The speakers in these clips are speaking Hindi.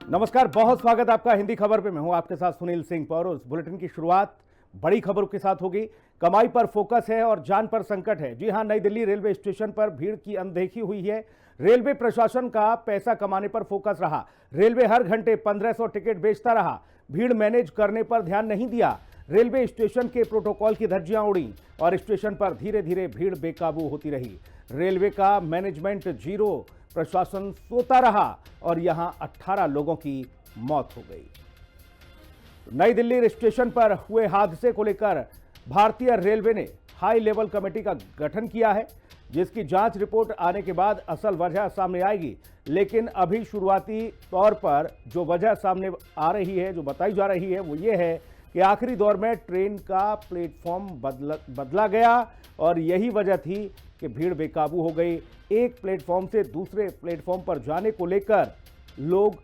नमस्कार, बहुत स्वागत आपका हिंदी खबर पे। मैं हूं आपके साथ सुनील सिंह पौर। उस बुलेटिन की शुरुआत बड़ी खबरों के साथ होगी। कमाई पर फोकस है और जान पर संकट है। जी हां, नई दिल्ली रेलवे स्टेशन पर भीड़ की अनदेखी हुई है। रेलवे प्रशासन का पैसा कमाने पर फोकस रहा। रेलवे हर घंटे 1500 टिकट बेचता रहा, भीड़ मैनेज करने पर ध्यान नहीं दिया। रेलवे स्टेशन के प्रोटोकॉल की धज्जियां उड़ी और स्टेशन पर धीरे धीरे भीड़ बेकाबू होती रही। रेलवे का मैनेजमेंट जीरो, प्रशासन सोता रहा और यहां 18 लोगों की मौत हो गई। नई दिल्ली स्टेशन पर हुए हादसे को लेकर भारतीय रेलवे ने हाई लेवल कमेटी का गठन किया है, जिसकी जांच रिपोर्ट आने के बाद असल वजह सामने आएगी। लेकिन अभी शुरुआती तौर पर जो वजह सामने आ रही है, जो बताई जा रही है, वो ये है कि आखिरी दौर में ट्रेन का प्लेटफॉर्म बदला गया और यही वजह थी कि भीड़ बेकाबू हो गई। एक प्लेटफॉर्म से दूसरे प्लेटफॉर्म पर जाने को लेकर लोग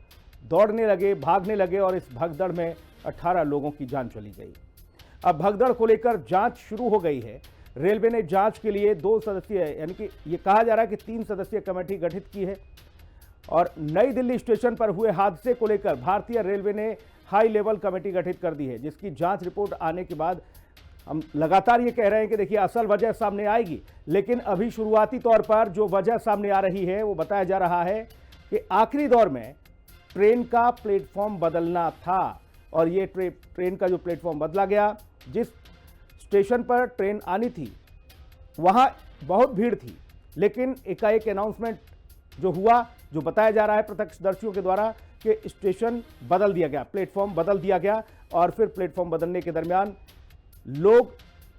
दौड़ने लगे, भागने लगे और इस भगदड़ में 18 लोगों की जान चली गई। अब भगदड़ को लेकर जांच शुरू हो गई है। रेलवे ने जांच के लिए 2 सदस्यीय, यानी कि ये कहा जा रहा है कि 3 सदस्यीय कमेटी गठित की है। और नई दिल्ली स्टेशन पर हुए हादसे को लेकर भारतीय रेलवे ने हाई लेवल कमेटी गठित कर दी है, जिसकी जांच रिपोर्ट आने के बाद हम लगातार ये कह रहे हैं कि देखिए असल वजह सामने आएगी। लेकिन अभी शुरुआती तौर पर जो वजह सामने आ रही है वो बताया जा रहा है कि आखिरी दौर में ट्रेन का प्लेटफॉर्म बदलना था और ये ट्रेन का जो प्लेटफॉर्म बदला गया, जिस स्टेशन पर ट्रेन आनी थी वहाँ बहुत भीड़ थी, लेकिन एकाएक अनाउंसमेंट जो हुआ, जो बताया जा रहा है प्रत्यक्षदर्शियों के द्वारा कि स्टेशन बदल दिया गया, प्लेटफॉर्म बदल दिया गया और फिर प्लेटफॉर्म बदलने के दरमियान लोग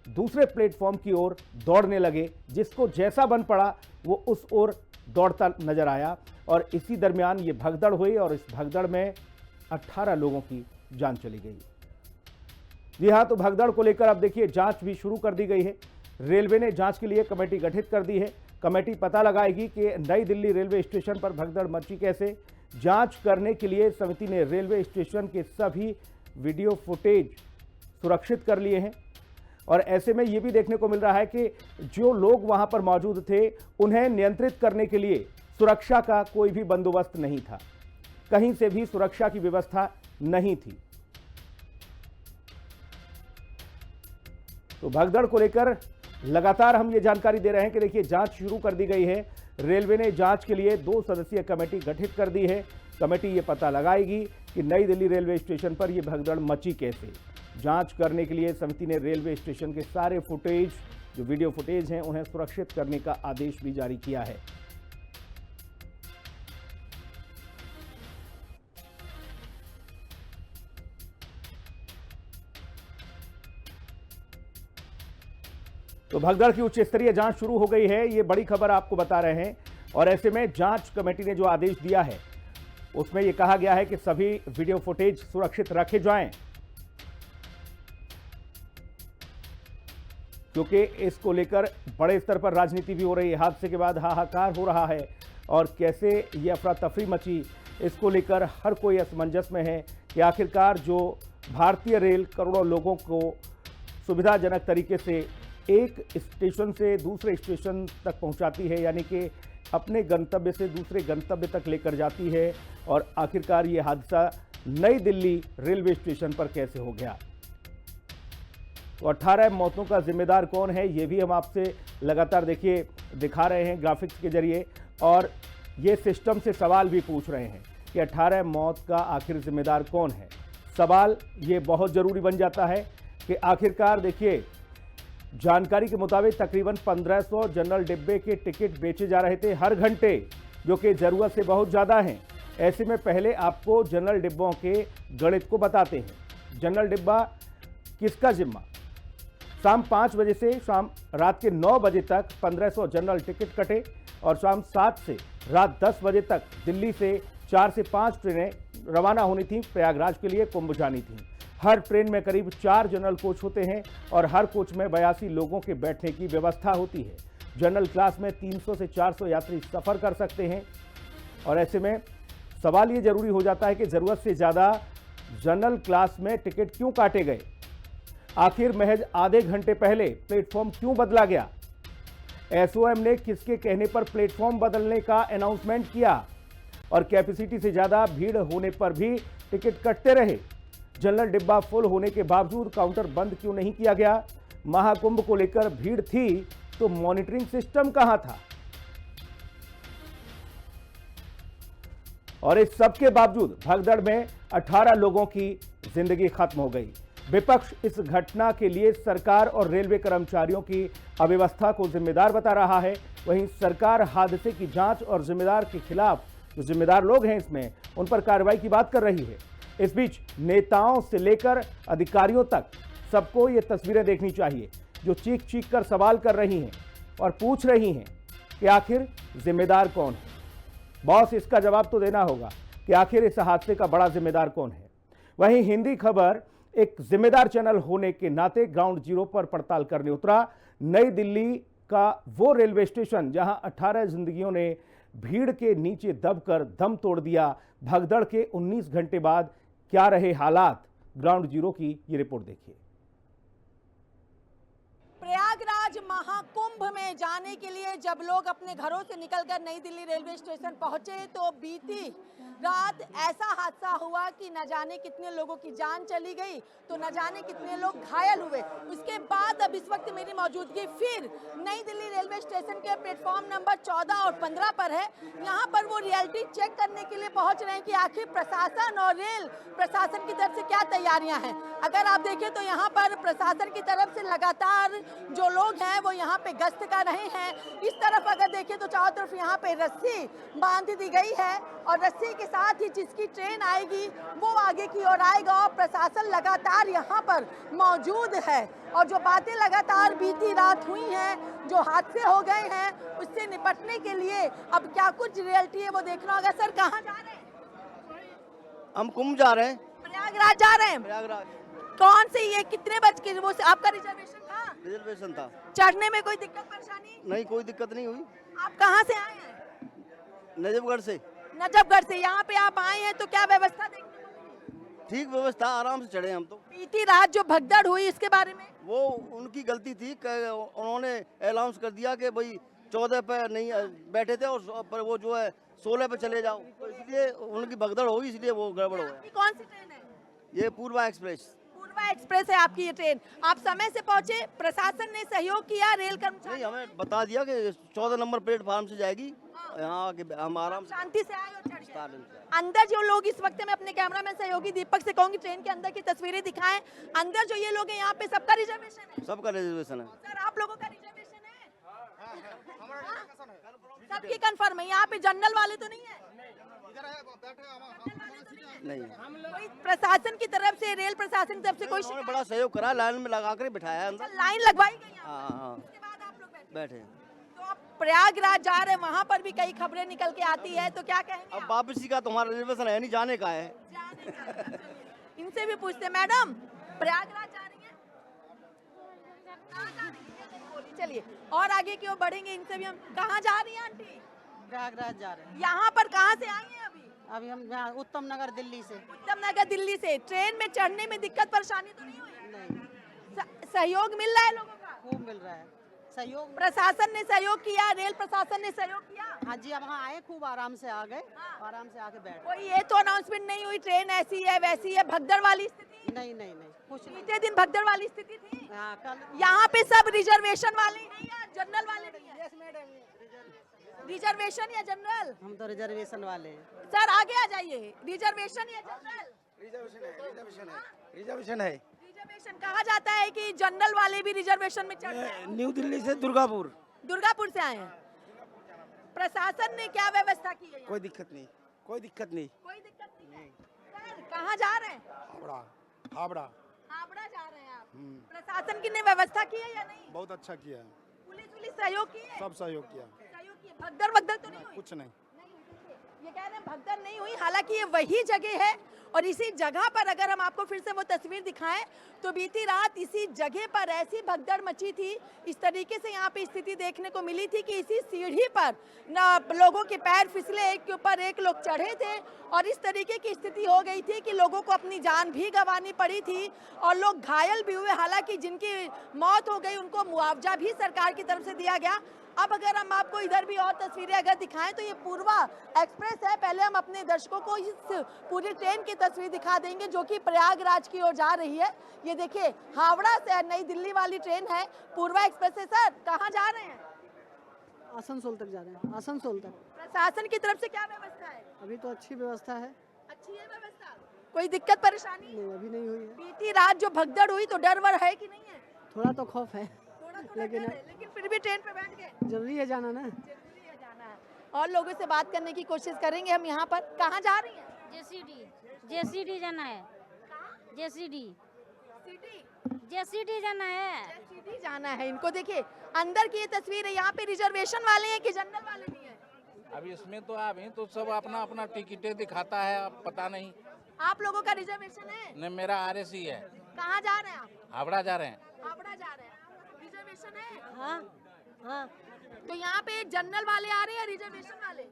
दूसरे प्लेटफॉर्म की ओर दौड़ने लगे। जिसको जैसा बन पड़ा वो उस ओर दौड़ता नजर आया और इसी दरमियान ये भगदड़ हुई और इस भगदड़ में 18 लोगों की जान चली गई। जी हां, तो भगदड़ को लेकर अब देखिए जांच भी शुरू कर दी गई है। रेलवे ने जांच के लिए कमेटी गठित कर दी है। कमेटी पता लगाएगी कि नई दिल्ली रेलवे स्टेशन पर भगदड़ मची कैसे। जांच करने के लिए समिति ने रेलवे स्टेशन के सभी वीडियो फुटेज सुरक्षित कर लिए हैं और ऐसे में यह भी देखने को मिल रहा है कि जो लोग वहां पर मौजूद थे उन्हें नियंत्रित करने के लिए सुरक्षा का कोई भी बंदोबस्त नहीं था, कहीं से भी सुरक्षा की व्यवस्था नहीं थी। तो भगदड़ को लेकर लगातार हम ये जानकारी दे रहे हैं कि देखिए जांच शुरू कर दी गई है। रेलवे ने जांच के लिए 2 सदस्यीय कमेटी गठित कर दी है। कमेटी ये पता लगाएगी कि नई दिल्ली रेलवे स्टेशन पर यह भगदड़ मची कैसे। जांच करने के लिए समिति ने रेलवे स्टेशन के सारे फुटेज, जो वीडियो फुटेज हैं, उन्हें सुरक्षित करने का आदेश भी जारी किया है। तो भगदड़ की उच्च स्तरीय जांच शुरू हो गई है, ये बड़ी खबर आपको बता रहे हैं। और ऐसे में जांच कमेटी ने जो आदेश दिया है उसमें यह कहा गया है कि सभी वीडियो फुटेज सुरक्षित रखे जाएं, क्योंकि इसको लेकर बड़े स्तर पर राजनीति भी हो रही है। हादसे के बाद हाहाकार हो रहा है और कैसे ये अफरा तफरी मची, इसको लेकर हर कोई असमंजस में है कि आखिरकार जो भारतीय रेल करोड़ों लोगों को सुविधाजनक तरीके से एक स्टेशन से दूसरे स्टेशन तक पहुंचाती है, यानी कि अपने गंतव्य से दूसरे गंतव्य तक लेकर जाती है, और आखिरकार ये हादसा नई दिल्ली रेलवे स्टेशन पर कैसे हो गया। तो 18 मौतों का जिम्मेदार कौन है, ये भी हम आपसे लगातार देखिए दिखा रहे हैं ग्राफिक्स के जरिए, और ये सिस्टम से सवाल भी पूछ रहे हैं कि 18 मौत का आखिर जिम्मेदार कौन है। सवाल ये बहुत ज़रूरी बन जाता है कि आखिरकार देखिए, जानकारी के मुताबिक तकरीबन 1500 जनरल डिब्बे के टिकट बेचे जा रहे थे हर घंटे, जो कि ज़रूरत से बहुत ज़्यादा हैं। ऐसे में पहले आपको जनरल डिब्बों के गणित को बताते हैं। जनरल डिब्बा किसका जिम्मा? शाम 5 बजे से रात के 9 बजे तक 1500 जनरल टिकट कटे और शाम 7 से रात 10 बजे तक दिल्ली से 4 से 5 ट्रेनें रवाना होनी थी, प्रयागराज के लिए कुंभ जानी थी। हर ट्रेन में करीब 4 जनरल कोच होते हैं और हर कोच में 82 लोगों के बैठने की व्यवस्था होती है। जनरल क्लास में 300 से 400 यात्री सफ़र कर सकते हैं। और ऐसे में सवाल ये जरूरी हो जाता है कि ज़रूरत से ज़्यादा जनरल क्लास में टिकट क्यों काटे गए? आखिर महज आधे घंटे पहले प्लेटफॉर्म क्यों बदला गया? एसओएम ने किसके कहने पर प्लेटफॉर्म बदलने का अनाउंसमेंट किया? और कैपेसिटी से ज्यादा भीड़ होने पर भी टिकट कटते रहे। जनरल डिब्बा फुल होने के बावजूद काउंटर बंद क्यों नहीं किया गया? महाकुंभ को लेकर भीड़ थी तो मॉनिटरिंग सिस्टम कहां था? और इस सब के बावजूद भगदड़ में 18 लोगों की जिंदगी खत्म हो गई। विपक्ष इस घटना के लिए सरकार और रेलवे कर्मचारियों की अव्यवस्था को जिम्मेदार बता रहा है। वहीं सरकार हादसे की जांच और जिम्मेदार के खिलाफ जो जिम्मेदार लोग हैं इसमें उन पर कार्रवाई की बात कर रही है। इस बीच नेताओं से लेकर अधिकारियों तक सबको ये तस्वीरें देखनी चाहिए जो चीख चीख कर सवाल कर रही हैं और पूछ रही हैं कि आखिर जिम्मेदार कौन है। बॉस, इसका जवाब तो देना होगा कि आखिर इस हादसे का बड़ा जिम्मेदार कौन है। वहीं हिंदी खबर एक जिम्मेदार चैनल होने के नाते ग्राउंड जीरो पर पड़ताल करने उतरा। नई दिल्ली का वो रेलवे स्टेशन जहां 18 जिंदगियों ने भीड़ के नीचे दबकर दम तोड़ दिया। भगदड़ के 19 घंटे बाद क्या रहे हालात, ग्राउंड जीरो की ये रिपोर्ट देखिए। प्रयागराज महाकुंभ में जाने के लिए जब लोग अपने घरों से निकलकर नई दिल्ली रेलवे स्टेशन पहुंचे तो बीती रात ऐसा हादसा हुआ कि न जाने कितने लोगों की जान चली गई तो न जाने कितने लोग घायल हुए। उसके बाद अब इस वक्त मेरी मौजूदगी फिर नई दिल्ली रेलवे स्टेशन के प्लेटफॉर्म नंबर 14 और 15 पर है। यहाँ पर वो रियलिटी चेक करने के लिए पहुंच रहे हैं कि आखिर प्रशासन और रेल प्रशासन की तरफ से क्या तैयारियां हैं। अगर आप देखें तो यहाँ पर प्रशासन की तरफ से लगातार जो लोग हैं वो यहाँ पे गश्त कर रहे हैं। इस तरफ अगर देखें तो चारों तरफ यहाँ पे रस्सी बांध दी गई है और रस्सी के साथ ही जिसकी ट्रेन आएगी वो आगे की ओर आएगा और प्रशासन लगातार यहाँ पर मौजूद है। और जो बातें लगातार बीती रात हुई हैं, जो हादसे हो गए हैं, उससे निपटने के लिए अब क्या कुछ रियलिटी है वो देखना होगा। सर, कहाँ जा रहे हैं? हम कुंभ जा रहे हैं। प्रयागराज जा रहे हैं। प्रयागराज। कौन से ये कितने बज के वो आपका रिजर्वेशन था? रिजर्वेशन था। चढ़ने में कोई दिक्कत परेशानी? नहीं, कोई दिक्कत नहीं हुई। आप कहाँ से आए हैं? नजफगढ़ से। नजफगढ़ से। यहाँ पे आप आए हैं तो क्या व्यवस्था देखने को मिली? ठीक व्यवस्था, आराम से चढ़े हम तो। बीती रात जो भगदड़ हुई इसके बारे में? वो उनकी गलती थी, उन्होंने अनाउंस कर दिया कि भाई 14 पे नहीं बैठे थे और पर वो जो है 16 पे चले जाओ, तो इसलिए उनकी भगदड़ होगी, इसलिए वो गड़बड़ हो गया। कौन सी ट्रेन है? ये पूर्वा एक्सप्रेस। पूर्वा एक्सप्रेस है आपकी ये ट्रेन। आप समय से पहुंचे, प्रशासन ने सहयोग किया, रेल कर्मचारी नहीं, हमें बता दिया कि 14 नंबर प्लेटफार्म से जाएगी। यहाँ आके हम आराम से शांति से आए और चढ़ गए। से। अंदर जो लोग इस वक्त मैं अपने कैमरामैन सहयोगी दीपक से कहूंगी ट्रेन के अंदर की तस्वीरें दिखाएं। अंदर जो ये लोग हैं यहाँ पे सबका रिजर्वेशन है? सबका रिजर्वेशन है। सर, आप लोगों का रिजर्वेशन है? सबकी कंफर्म है? यहाँ पे जनरल वाले तो नहीं है? नहीं, कोई प्रशासन की तरफ से, रेल प्रशासन की तरफ से कोई उन्होंने बड़ा सहयोग करा, लाइन में लगा कर बिठाया अंदर। लाइन लगवाई गई यहाँ पे? हाँ। उसके बाद आप लोग बैठे। तो आप प्रयागराज जा रहे हैं, वहाँ पर भी कई खबरें निकल के आती है, तो क्या कहेंगे अब वापसी का तुम्हारा रिजर्वेशन है नहीं, जाने का है। इनसे भी पूछते। मैडम, प्रयागराज जा रही हैं? कहाँ जा रही हैं? बोलिए, चलिए और आगे की ओर बढ़ेंगे। इनसे भी हम, कहाँ जा रही हैं आंटी? प्रयागराज जा रहे हैं। यहाँ पर कहाँ से आई हैं अभी? अभी हम यहाँ उत्तम नगर दिल्ली से। उत्तम नगर दिल्ली से। ट्रेन में चढ़ने में दिक्कत परेशानी तो नहीं हुई? नहीं, सहयोग मिल रहा है लोगों का? खूब मिल रहा है सहयोग। प्रशासन ने सहयोग किया, रेल प्रशासन ने सहयोग किया? हाँ जी, अब वहाँ आए, खूब आराम से आ गए। आराम से आके बैठ। कोई ये तो अनाउंसमेंट नहीं हुई ट्रेन ऐसी है वैसी है, भगदड़ वाली स्थिति? नहीं नहीं नहीं, कुछ नहीं। बीते दिन भगदड़ वाली स्थिति थी? हाँ, कल यहाँ पे सब रिजर्वेशन वाले हैं या जनरल वाले नहीं है? रिजर्वेशन या जनरल? हम तो रिजर्वेशन वाले हैं। सर, आगे आ जाइए। रिजर्वेशन या जनरल? रिजर्वेशन है। रिजर्वेशन कहा जाता है कि जनरल वाले भी रिजर्वेशन में चढ़ते हैं। न्यू दिल्ली से दुर्गापुर। दुर्गापुर से आए हैं। प्रशासन ने क्या व्यवस्था की है यहाँ? कोई दिक्कत नहीं, कोई दिक्कत नहीं। कोई दिक्कत नहीं है। सर, कहाँ जा रहे हैं? हावड़ा। हावड़ा। हावड़ा जा रहे हैं आप। प्रशासन की ने व्यवस्था की है या नहीं? बहुत अच्छा किया है, पुलिस सहयोग की है? सब सहयोग किया। सहयोग की है। भगदड़ तो नहीं हुई? कुछ नहीं। ये कह रहे हैं भगदड़ नहीं हुई। हालांकि ये वही जगह है और इसी जगह पर अगर हम आपको फिर से वो तस्वीर दिखाएं तो बीती रात इसी जगह पर ऐसी भगदड़ मची थी। इस तरीके से यहाँ पे स्थिति देखने को मिली थी कि इसी सीढ़ी पर न लोगों के पैर फिसले, एक के ऊपर एक लोग चढ़े थे और इस तरीके की स्थिति हो गई थी कि लोगों को अपनी जान भी गंवानी पड़ी थी और लोग घायल भी हुए। हालांकि जिनकी मौत हो गई उनको मुआवजा भी सरकार की तरफ से दिया गया। अब अगर हम आपको इधर भी और तस्वीरें अगर दिखाएं तो ये पूर्वा एक्सप्रेस है। पहले हम अपने दर्शकों को इस पूरी ट्रेन की तस्वीर दिखा देंगे जो कि प्रयागराज की ओर जा रही है। ये देखिए हावड़ा से नई दिल्ली वाली ट्रेन है, पूर्वा एक्सप्रेस है। सर कहाँ जा रहे हैं? आसनसोल तक जा रहे हैं, आसनसोल तक। प्रशासन की तरफ से क्या व्यवस्था है? अभी तो अच्छी व्यवस्था है। अच्छी है व्यवस्था, कोई दिक्कत परेशानी? नहीं, अभी नहीं हुई है। बीती रात जो भगदड़ हुई तो डर वर है कि नहीं है? थोड़ा तो खौफ है, लेकिन फिर भी ट्रेन पे बैठ गए। जरूरी है जाना ना। जरूरी है जाना है। और लोगों से बात करने की कोशिश करेंगे हम। यहाँ पर कहाँ जा रही हैं? जेसीडी जाना है। जेसीडी जाना है। जेसीडी जाना है इनको। देखिए अंदर की ये तस्वीर है। यहाँ पे रिजर्वेशन वाले हैं कि जनरल वाले भी हैं? अब इसमें तो अभी तो सब अपना अपना टिकटें दिखाता है, अब पता नहीं। आप लोगों का रिजर्वेशन है? नहीं, मेरा आरएसी है। कहाँ जा रहे हैं आप? हावड़ा जा रहे हैं। हावड़ा जा रहे हैं। रिजर्वेशन है? हाँ हाँ, तो यहाँ पे जनरल वाले आ रहे हैं, रिजर्वेशन वाले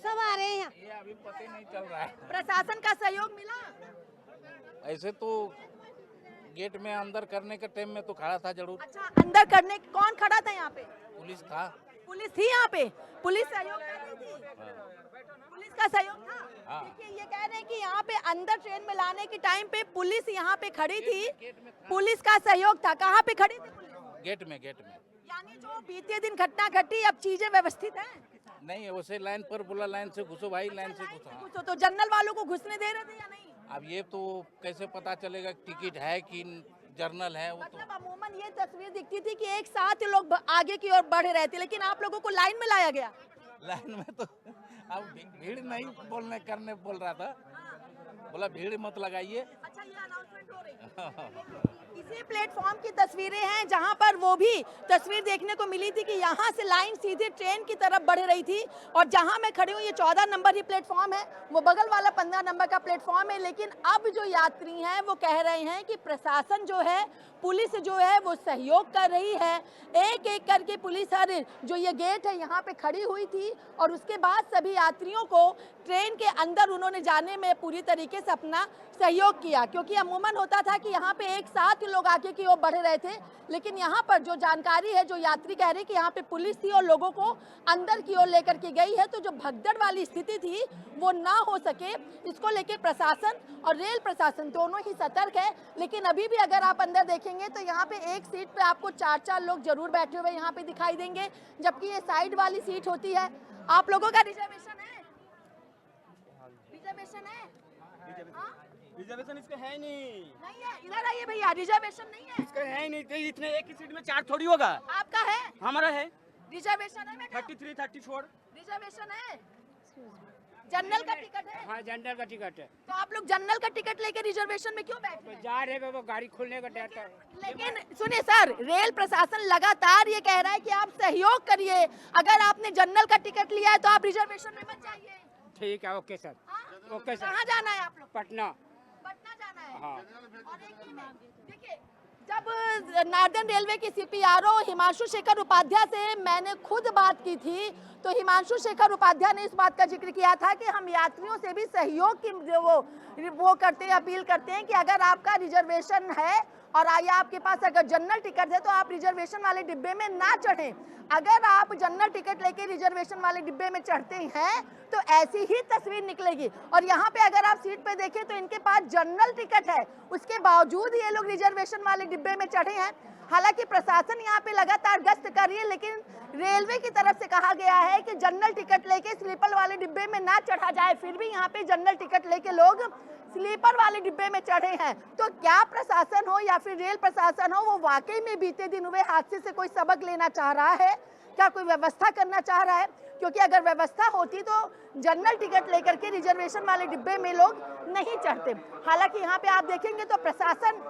सब आ रहे हैं। ये अभी पता नहीं चल रहा है। प्रशासन का सहयोग मिला? ऐसे तो गेट में अंदर करने के टाइम में तो खड़ा था जरूर, अच्छा, अंदर करने कौन खड़ा था यहाँ पे? पुलिस था। पुलिस थी यहाँ पे? पुलिस सहयोग कर रही थी? पुलिस का सहयोग था? हाँ। देखिए ये कह रहे हैं कि यहाँ पे अंदर ट्रेन में लाने के टाइम पे पुलिस यहाँ पे खड़ी थी, पुलिस का सहयोग था। कहाँ पे खड़ी थी पुलिस? गेट में यानी जो बीते दिन घटना घटी अब चीजें व्यवस्थित हैं? नहीं, वैसे लाइन पर बोला लाइन से घुसो भाई, लाइन से घुसो। घुसो तो जनरल वालों को घुसने दे रहे थे या नहीं? अब ये तो कैसे पता चलेगा टिकट है कि जर्नल है? वो तो मतलब अमूमन ये तस्वीर दिखती थी कि एक साथ लोग आगे की ओर बढ़ रहे थे, लेकिन आप लोगों को लाइन में लाया गया। लाइन में तो अब भीड़ नहीं करने बोल रहा था, बोला भीड़ मत लगाइए। अच्छा, ये अनाउंसमेंट हो रही है। इसी प्लेटफॉर्म की तस्वीरें हैं जहां पर वो भी तस्वीर देखने को मिली थी कि यहां से लाइन सीधे ट्रेन की तरफ बढ़ रही थी। और जहां मैं खड़ी हूँ ये 14 नंबर ही प्लेटफॉर्म है, वो बगल वाला 15 नंबर का प्लेटफॉर्म है। लेकिन अब जो यात्री हैं वो कह रहे हैं कि प्रशासन जो है, पुलिस जो है वो सहयोग कर रही है। एक एक करके पुलिस हर जो ये गेट है यहाँ पे खड़ी हुई थी और उसके बाद सभी यात्रियों को ट्रेन के अंदर उन्होंने जाने में पूरी तरीके से अपना सहयोग किया। क्योंकि अमूमन होता था कि यहाँ पे एक साथ लोग आगे की ओर बढ़ रहे थे, लेकिन यहाँ पर जो जानकारी है, जो यात्री कह रहे हैं कि यहाँ पे पुलिस थी और लोगों को अंदर की ओर लेकर के गई है। तो जो भगदड़ वाली स्थिति थी वो ना हो सके, इसको लेकर प्रशासन और रेल प्रशासन दोनों ही सतर्क है। लेकिन अभी भी अगर आप अंदर देखेंगे तो यहाँ पे एक सीट पे आपको 4-4 लोग जरूर बैठे हुए यहाँ पे दिखाई देंगे, जबकि ये साइड वाली सीट होती है। आप लोगों का रिजर्वेशन है? रिजर्वेशन है? रिजर्वेशन इसका है नहीं। नहीं है? इधर आइए भैया, रिजर्वेशन नहीं है? इसका है नहीं, तो इतने एक ही सीट में 4 थोड़ी होगा। आपका है? हमारा है रिजर्वेशन है बेटा? 33, 34। रिजर्वेशन है? जनरल का टिकट है? हाँ, जनरल का टिकट है। तो आप लोग जनरल का टिकट लेके रिजर्वेशन में क्यों बैठे हैं? जा रहे वो गाड़ी खुलने का डर है। लेकिन सुनिए सर, रेल प्रशासन लगातार ये कह रहा है कि आप सहयोग करिए। अगर आपने जनरल का टिकट लिया है तो आप रिजर्वेशन में मत जाइए। ठीक है, ओके सर। हाँ? Okay sir. कहाँ जाना है आप लोग? पटना। पटना जाना है। हाँ। और एक ही में देखिए, जब नार्दर्न रेलवे के सीपीआरओ हिमांशु शेखर उपाध्याय से मैंने खुद बात की थी तो हिमांशु शेखर उपाध्याय ने इस बात का जिक्र किया था कि हम यात्रियों से भी सहयोग की वो करते हैं, अपील करते हैं कि अगर आपका रिजर्वेशन है और या आपके पास अगर जनरल टिकट है तो आप रिजर्वेशन वाले डिब्बे में ना चढ़ें। अगर आप जनरल टिकट लेके रिजर्वेशन वाले डिब्बे में चढ़ते हैं तो ऐसी ही तस्वीर निकलेगी। और यहाँ पे अगर आप सीट पे देखें तो इनके पास जनरल टिकट है, उसके बावजूद ये लोग रिजर्वेशन वाले डिब्बे में चढ़े हैं। हालांकि प्रशासन यहाँ पे लगातार गश्त कर रही है, लेकिन रेलवे की तरफ से कहा गया है कि जनरल टिकट लेके स्लीपर वाले डिब्बे में ना चढ़ा जाए। फिर भी यहाँ पे जनरल टिकट लेके लोग स्लीपर वाले डिब्बे में चढ़े हैं। तो क्या प्रशासन हो या फिर रेल प्रशासन हो, वो वाकई में बीते दिन हुए हादसे से कोई सबक लेना चाह रहा है? क्या कोई व्यवस्था करना चाह रहा है? क्योंकि अगर व्यवस्था होती तो जनरल टिकट लेकर के रिजर्वेशन वाले डिब्बे में लोग नहीं चढ़ते। हालांकि यहाँ पे आप देखेंगे तो प्रशासन,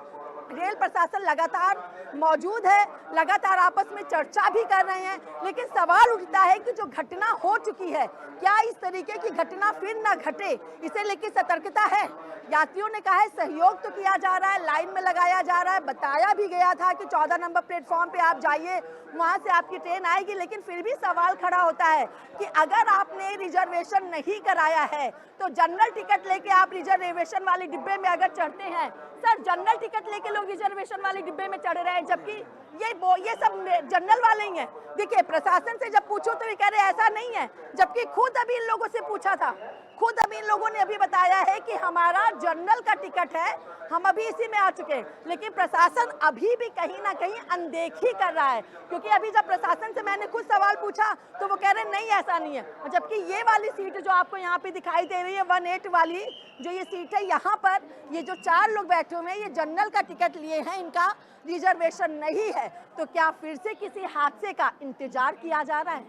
रेल प्रशासन लगातार मौजूद है, लगातार आपस में चर्चा भी कर रहे हैं। लेकिन सवाल उठता है कि जो घटना हो चुकी है, क्या इस तरीके की घटना फिर ना घटे, इसे लेकर सतर्कता है? यात्रियों ने कहा है सहयोग तो किया जा रहा है, लाइन में लगाया जा रहा है, बताया भी गया था कि 14 नंबर प्लेटफॉर्म पे आप जाइए, वहां से आपकी ट्रेन आएगी। लेकिन फिर भी सवाल खड़ा होता है कि अगर आपने रिजर्वेशन नहीं कराया है तो जनरल टिकट लेके आप रिजर्वेशन वाले डिब्बे में अगर चढ़ते हैं, सर जनरल टिकट लेके लोग रिजर्वेशन वाले डिब्बे में चढ़ रहे हैं, जबकि ये सब जनरल वाले ही हैं। देखिए, प्रशासन से जब पूछो तो ये कह रहे ऐसा नहीं है, जबकि खुद अभी इन लोगों से पूछा था, खुद अभी इन लोगों ने अभी बताया है कि हमारा जनरल का टिकट है, हम अभी इसी में आ चुके हैं। लेकिन प्रशासन अभी भी कहीं ना कहीं अनदेखी कर रहा है, क्योंकि अभी जब प्रशासन से मैंने खुद सवाल पूछा तो वो कह रहे नहीं ऐसा नहीं है। जबकि ये वाली सीट जो आपको यहाँ पे दिखाई दे रही है 1-8 वाली जो ये सीट है, यहाँ पर ये जो 4 लोग बैठे हुए हैं ये जनरल का टिकट लिए हैं, इनका रिजर्वेशन नहीं है। तो क्या फिर से किसी हादसे का इंतजार किया जा रहा है?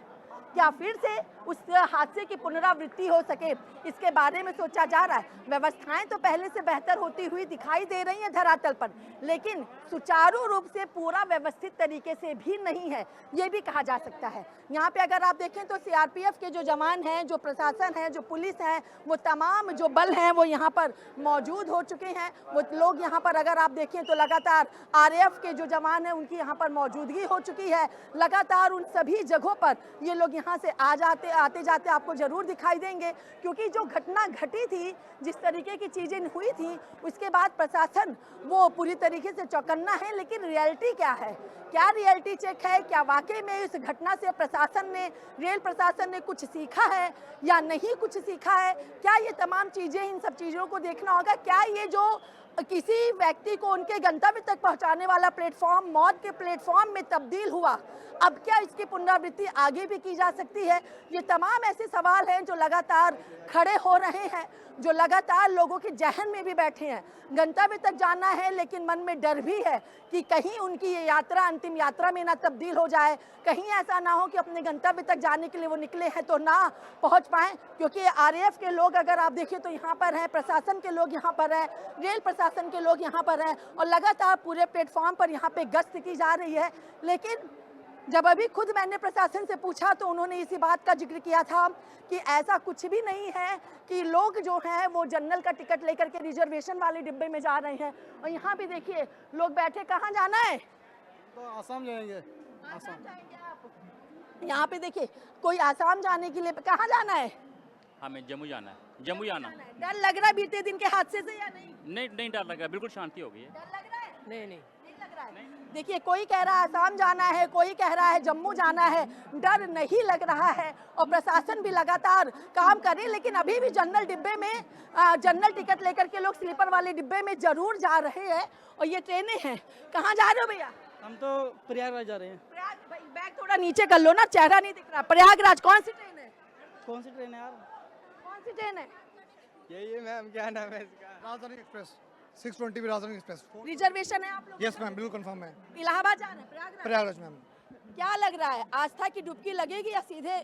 क्या फिर से उस हादसे की पुनरावृत्ति हो सके, इसके बारे में सोचा जा रहा है। व्यवस्थाएं तो पहले से बेहतर होती हुई दिखाई दे रही हैं धरातल पर, लेकिन सुचारू रूप से पूरा व्यवस्थित तरीके से भी नहीं है, ये भी कहा जा सकता है। यहाँ पे अगर आप देखें तो सीआरपीएफ के जो जवान हैं, जो प्रशासन है, जो पुलिस है, वो तमाम जो बल हैं वो यहाँ पर मौजूद हो चुके हैं। वो लोग यहाँ पर अगर आप देखें तो लगातार आरएएफ के जो जवान हैं उनकी यहाँ पर मौजूदगी हो चुकी है। लगातार उन सभी जगहों पर ये लोग यहाँ से आते जाते आपको जरूर दिखाई देंगे, क्योंकि जो घटना घटी थी, जिस तरीके की चीजें हुई थी, उसके बाद प्रशासन वो पूरी तरीके से चौकन्ना है। लेकिन रियलिटी क्या है? क्या रियलिटी चेक है? क्या वाकई में इस घटना से प्रशासन ने, रेल प्रशासन ने कुछ सीखा है या नहीं कुछ सीखा है? क्या ये तमाम चीजें, इन सब चीजों को देखना होगा। क्या ये जो किसी व्यक्ति को उनके गंतव्य तक पहुंचाने वाला प्लेटफॉर्म मौत के प्लेटफॉर्म में तब्दील हुआ, अब क्या इसकी पुनरावृत्ति आगे भी की जा सकती है? ये तमाम ऐसे सवाल हैं जो लगातार खड़े हो रहे हैं, जो लगातार लोगों के जहन में भी बैठे हैं। गंतव्य तक जाना है, लेकिन मन में डर भी है कि कहीं उनकी ये यात्रा अंतिम यात्रा में ना तब्दील हो जाए, कहीं ऐसा ना हो कि अपने गंतव्य तक जाने के लिए वो निकले हैं तो ना पहुंच पाएं। क्योंकि आरएएफ के लोग अगर आप देखिए तो यहाँ पर हैं, प्रशासन के लोग यहाँ पर हैं, रेल प्रशासन के लोग यहाँ पर हैं, और लगातार पूरे प्लेटफॉर्म पर यहाँ पे गश्त की जा रही है। लेकिन जब अभी खुद मैंने प्रशासन से पूछा तो उन्होंने इसी बात का जिक्र किया था कि ऐसा कुछ भी नहीं है कि लोग जो हैं वो जनरल का टिकट लेकर के रिजर्वेशन वाले डिब्बे में जा रहे हैं। और यहाँ भी देखिए लोग बैठे, कहाँ जाना है? तो आसाम जाएंगे। आसाम जाएंगे आप। यहाँ पे देखिए कोई आसाम जाने के लिए, कहाँ जाना है? हमें जम्मू जाना है। जम्मू जाना है। डर लग रहा है बीते दिन के हादसे से या नहीं? नहीं डर लग रहा है, बिल्कुल शांति हो गई है। डर लग रहा है? नहीं नहीं लग रहा है। देखिए, कोई कह रहा है आसाम जाना है, कोई कह रहा है जम्मू जाना है, डर नहीं लग रहा है। और प्रशासन भी लगातार काम कर रही है, लेकिन अभी भी जनरल डिब्बे में जनरल टिकट लेकर के लोग स्लीपर वाले डिब्बे में जरूर जा रहे हैं। और ये ट्रेनें हैं। कहाँ जा रहे हो भैया? हम तो प्रयागराज जा रहे हैं। प्रयाग, भाई बैग थोड़ा नीचे कर लो ना, चेहरा नहीं दिख रहा। प्रयागराज कौन सी ट्रेन है? कौन सी ट्रेन है यार? कौन सी ट्रेन है? यही मैम, क्या नाम है इसका? राजधानी एक्सप्रेस 620 भी राजधानी एक्सप्रेस। रिजर्वेशन है आप लोग? यस मैम, बिल्कुल कंफर्म है। इलाहाबाद जाना है? प्रयागराज? प्रयागराज मैम। क्या लग रहा है, आस्था की डुबकी लगेगी या सीधे?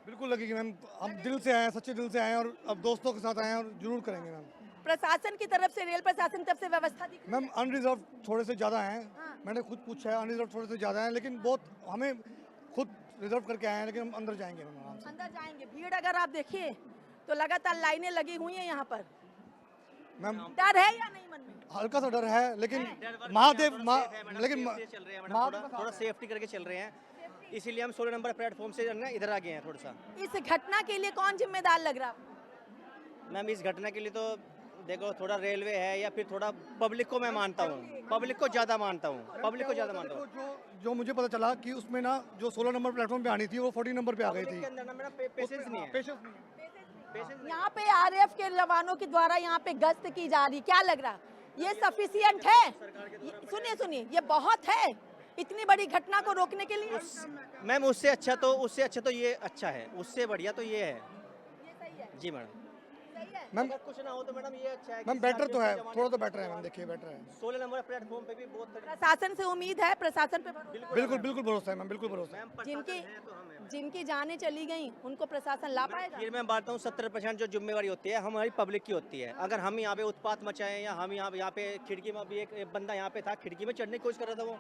बिल्कुल लगेगी मैम, हम दिल से आए हैं, सच्चे दिल से आए हैं, और अब दोस्तों के साथ आए हैं और जरूर करेंगे मैम। प्रशासन की तरफ से, रेल प्रशासन की तरफ से व्यवस्था दिख रही है? मैम अनरिजर्व थोड़े से ज़्यादा हैं। हाँ। मैंने खुद पूछा है, अनरिजर्व थोड़े से ज़्यादा हैं, लेकिन बहुत हमें खुद रिजर्व करके आए हैं, लेकिन हम अंदर जाएंगे मैम आराम से। अंदर जाएंगे। भीड़ अगर आप देखिए तो लगातार लाइनें लगी हुई हैं यहाँ पर। मैम डर है या नहीं मन में? हल्का सा डर है, लेकिन महादेव लेकिन थोड़ा सेफ्टी करके चल रहे हैं, इसीलिए हम 16 नंबर प्लेटफॉर्म से इधर आ गए हैं थोड़ा सा। इस घटना के लिए कौन जिम्मेदार लग रहा है? मैम इस घटना के लिए तो देखो थोड़ा रेलवे है या फिर थोड़ा पब्लिक को मैं मानता हूँ, पब्लिक को ज़्यादा मानता हूँ, पब्लिक को ज़्यादा मानता हूँ। जो मुझे पता चला कि उसमें ना जो 16 नंबर प्लेटफॉर्म पे आनी थी वो 14 नंबर पे आ गई थी। के अंदर ना मेरा पेशेंस नहीं है। पेशेंस नहीं है। यहाँ पे आरएएफ के जवानों के द्वारा यहाँ पे गश्त की जा रही, क्या लग रहा ये सफिशियंट है? सुनिए ये बहुत है इतनी बड़ी घटना को रोकने के लिए? मैम उससे अच्छा तो ये अच्छा है, उससे बढ़िया तो ये है। जी मैडम। मैम कुछ ना हो तो मैडम ये अच्छा है। मैम बेटर तो है, थोड़ा तो बेटर है मैम, देखिए बेटर है। 16 नंबर प्लेटफॉर्म पे भी बहुत प्रशासन से उम्मीद है, प्रशासन पे भरोसा? बिल्कुल भरोसा है मैम, बिल्कुल भरोसा है। जिनकी जानें चली गई उनको प्रशासन ला पाएगा? फिर मैं बात हूँ 70% जो जिम्मेवारी होती है हमारी पब्लिक की होती है। अगर हम यहाँ पे उत्पात मचाएं या हम यहाँ पे खिड़की में, अभी एक बंदा यहाँ पे था खिड़की में चढ़ने की कोशिश कर रहा था, वो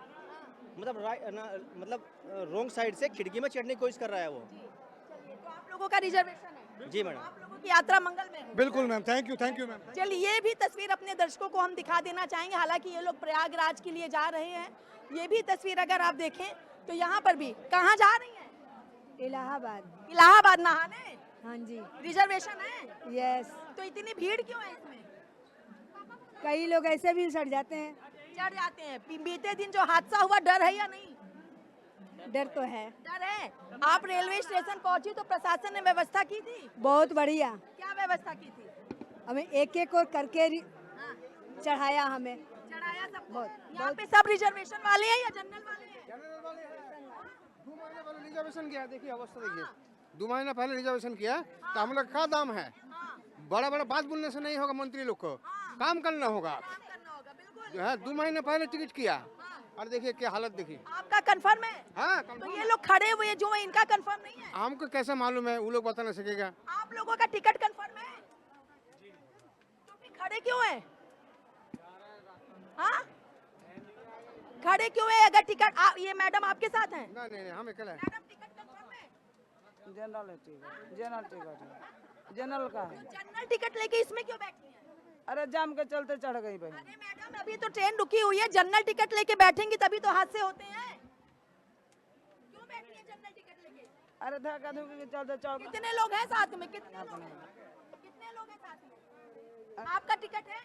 मतलब रॉन्ग साइड से खिड़की में चढ़ने की कोशिश कर रहा है वो। तो आप लोगों का रिजर्वेशन है? जी मैडम। आप लोगों की यात्रा मंगल में है? बिल्कुल मैम, थैंक यू मैम। चलिए ये भी तस्वीर अपने दर्शकों को हम दिखा देना चाहेंगे। हालांकि ये लोग प्रयागराज के लिए जा रहे हैं। ये भी तस्वीर अगर आप देखें तो यहाँ पर भी, कहाँ जा रही हैं? इलाहाबाद। इलाहाबाद नहाने? हाँ जी। रिजर्वेशन है? यस। तो इतनी भीड़ क्यों है इसमें? कई लोग ऐसे भी सड़ जाते हैं। चढ़ जाते हैं। बीते दिन जो हादसा हुआ, डर है या नहीं? डर तो है। डर है। आप रेलवे स्टेशन पहुंची तो प्रशासन ने व्यवस्था की थी? बहुत बढ़िया। क्या व्यवस्था की थी? हमें एक एक और करके चढ़ाया हमें। चढ़ाया सब। बहुत यहाँ पे सब रिजर्वेशन वाले हैं या जनरल वाले हैं? 2 महीने पहले रिजर्वेशन किया, देखिए अवस्था देखिए। 2 महीने पहले रिजर्वेशन किया तो हम लोग का दाम है। बड़ा बड़ा बात बोलने से नहीं होगा, मंत्री लोग को काम करना होगा। काम करना होगा, बिल्कुल। 2 महीने पहले टिकट किया और देखिए क्या हालत देखिए। आपका कंफर्म है? हाँ, तो ये लोग खड़े हुए जो है, इनका कंफर्म नहीं है? हमको कैसे मालूम है, वो लोग बता नहीं सकेगा। आप लोगों का टिकट कंफर्म है? तो फिर खड़े क्यों है? हाँ, खड़े क्यों है? अगर टिकट ये मैडम आपके साथ हैं? नहीं हम अकेले हैं। मैडम टिकट कंफर्म है? General ticket, general ticket, general का है। जनरल टिकट लेके इसमें क्यों बैठी हैं? अरे जाम के चलते चढ़ गई भाई। अरे मैडम, अभी तो ट्रेन रुकी हुई है, जनरल टिकट लेके बैठेंगी तभी तो हादसे होते हैं। क्यों बैठी है जनरल टिकट लेके? अरे धक्का धुक्की के चलते चढ़ गई। कितने लोग हैं साथ में? कितने लोग हैं साथ में? आपका टिकट है?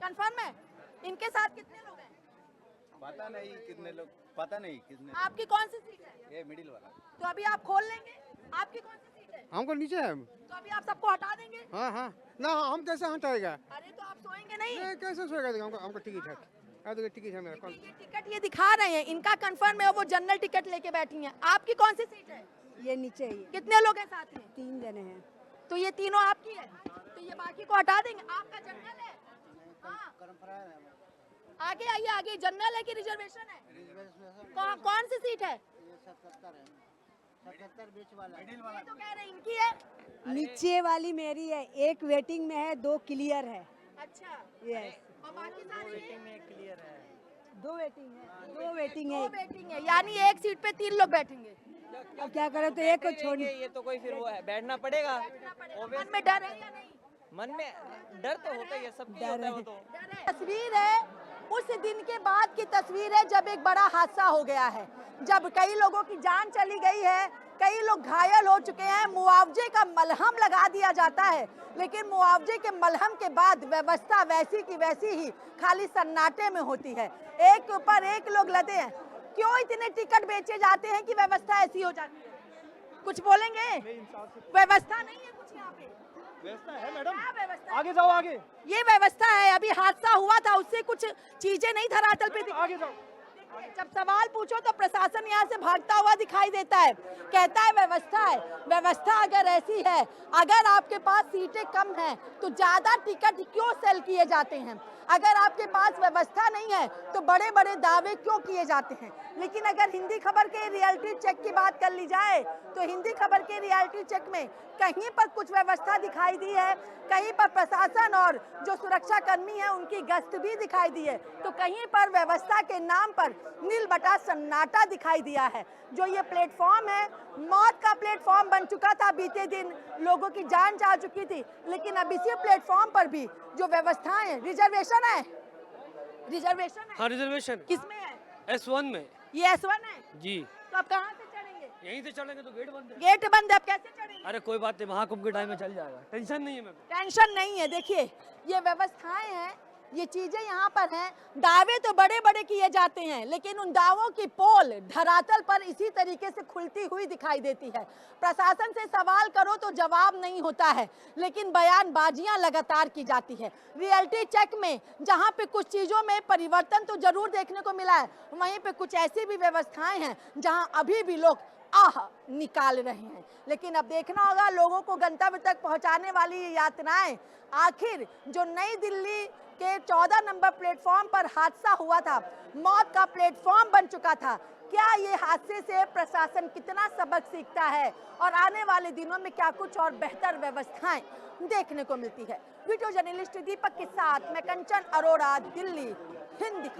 कंफर्म है? इनके साथ कितने लोग हैं? पता नहीं कितने लोग, पता नहीं कितने। आपकी कौन सी सीट है? ये मिडिल वाला। तो अभी आप खोल लेंगे? आपकी कौन सी सीट है? हमको नीचे है। तो अभी आप सबको हटा देंगे? हाँ ना, हम कैसे हटाएगा? अरे तो आप सोएंगे नहीं? कैसे सोएगा? हमको टिकट है, देखिए टिकट है मेरा। ये टिकट ये दिखा रहे हैं, इनका कंफर्म है, वो जनरल टिकट लेके बैठी हैं। आपकी कौन सी सीट है? ये नीचे ही है। कितने लोग हैं साथ में? 3 जने हैं। तो ये तीनों आपकी है, तो ये बाकी को हटा देंगे। आपका जनरल है? हाँ। आगे आइए, आगे। जनरल है कि रिजर्वेशन है? कौन सी सीट है? 77 बीच वाला। ये तो कह रहे हैं इनकी है। नीचे वाली मेरी है, एक वेटिंग में है, 2 क्लियर है। अच्छा। यस। और बाकी सारी क्लियर है। 2 वेटिंग है, 2 वेटिंग है। दो वेटिंग है, यानी एक सीट पे 3 लोग बैठेंगे। अब क्या करें, तो एक को छोड़। ये तो कोई फिर वो है, बैठना पड़ेगा। मन में डर है या नहीं? मन में डर तो होता ही है, सबकी होता है वो तो। तस्वीर है उस दिन के बाद की तस्वीर है जब एक बड़ा हादसा हो गया है, जब कई लोगों की जान चली गई है, कई लोग घायल हो चुके हैं। मुआवजे का मलहम लगा दिया जाता है, लेकिन मुआवजे के मलहम के बाद व्यवस्था वैसी की वैसी ही खाली सन्नाटे में होती है। एक के ऊपर एक लोग लदे हैं। क्यों इतने टिकट बेचे जाते हैं कि व्यवस्था ऐसी हो जाती है? कुछ बोलेंगे? व्यवस्था नहीं है कुछ यहाँ पे। व्यवस्था है मैडम, क्या व्यवस्था? आगे जाओ आगे। ये व्यवस्था है। अभी हादसा हुआ था, उससे कुछ चीजें नहीं धरातल पे आगे जाओ। जब सवाल पूछो तो प्रशासन यहाँ से भागता हुआ दिखाई देता है, कहता है व्यवस्था है। व्यवस्था अगर ऐसी है, अगर आपके पास सीटें कम हैं तो ज्यादा टिकट क्यों सेल किए जाते हैं? अगर आपके पास व्यवस्था नहीं है तो बड़े बड़े दावे क्यों किए जाते हैं? लेकिन अगर हिंदी खबर के रियलिटी चेक की बात कर ली जाए तो हिंदी खबर के रियलिटी चेक में कहीं पर कुछ व्यवस्था दिखाई दी है, कहीं पर प्रशासन और जो सुरक्षा कर्मी है उनकी गश्त भी दिखाई दी है, तो कहीं पर व्यवस्था के नाम पर नील बटा सन्नाटा दिखाई दिया है। जो ये प्लेटफॉर्म है, मौत का प्लेटफॉर्म बन चुका था। बीते दिन लोगों की जान जा चुकी थी, लेकिन अब इसी प्लेटफॉर्म पर भी जो व्यवस्थाएं हैं, रिजर्वेशन है। हाँ, रिजर्वेशन किसमें है? S1 में। ये S1 है जी, तो अब कहाँ से चढ़ेंगे? यहीं से चढ़ेंगे तो गेट बंद है। गेट बंद है, अब कैसे चढ़ेंगे? अरे कोई बात नहीं, महाकुंभ के टाइम में चल जाएगा, टेंशन नहीं है मैम। टेंशन नहीं है। देखिए, ये व्यवस्थाएं हैं, ये चीजें यहाँ पर हैं। दावे तो बड़े बड़े किए जाते हैं, लेकिन उन दावों की पोल धरातल पर इसी तरीके से खुलती हुई दिखाई देती है। प्रशासन से सवाल करो तो जवाब नहीं होता है, लेकिन बयानबाजियां लगातार की जाती है। रियलिटी चेक में जहाँ पे कुछ चीजों में परिवर्तन तो जरूर देखने को मिला है, वहीं पे कुछ ऐसी भी व्यवस्थाएं हैं जहाँ अभी भी लोग आह निकाल रहे हैं। लेकिन अब देखना होगा लोगों को गंतव्य तक पहुंचाने वाली ये यातनाएं, आखिर जो नई दिल्ली के 14 नंबर प्लेटफॉर्म पर हादसा हुआ था, मौत का प्लेटफॉर्म बन चुका था, क्या ये हादसे से प्रशासन कितना सबक सीखता है और आने वाले दिनों में क्या कुछ और बेहतर व्यवस्थाएं देखने को मिलती है? वीडियो जर्नलिस्ट दीपक के साथ मैं कंचन अरोड़ा, दिल्ली, हिंदी खबर।